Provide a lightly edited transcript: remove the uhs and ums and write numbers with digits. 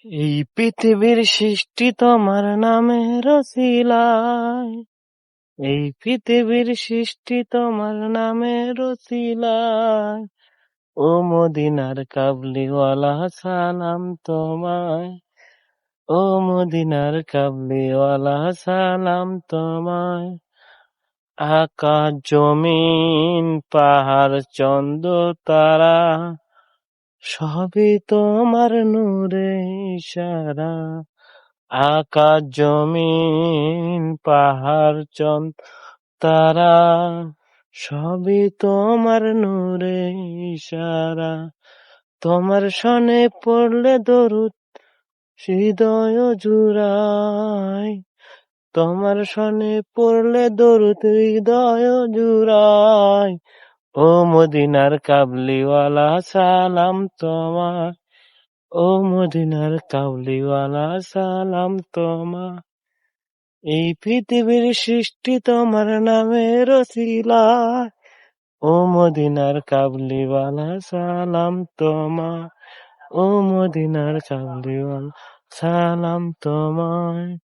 এই পৃথিবীর সৃষ্টি তোমার নামের ওসিলায়, এই পৃথিবীর সৃষ্টি তোমার নামের ওসিলায়। ও মদিনার কাবলিওয়ালা সালাম তোমায়, ও মদিনার কাবলিওয়ালা সালাম তোমায়। আকাশ জমিন পাহাড় চন্দ্র তারা, সবই তোমার নূরে ইশারা। আকাশ জমিন পাহাড় চন্দ্র তারা, সবই তোমার নূরে ইশারা। তোমার শনে পড়লে দরুদ হৃদয় জুড়ায়, তোমার শনে পড়লে দরুদ হৃদয় জুড়ায়। ও মদিনার কাবলিওয়ালা সালাম তোমার, ও মদিনার কাবলিওয়ালা সালাম তোমার। এই পৃথিবীর সৃষ্টি তোমার নামের ওসিলায়, ও মদিনার কাবলিওয়ালা সালাম তোমার, ও মদিনার কাবলিওয়ালা সালাম তোমার।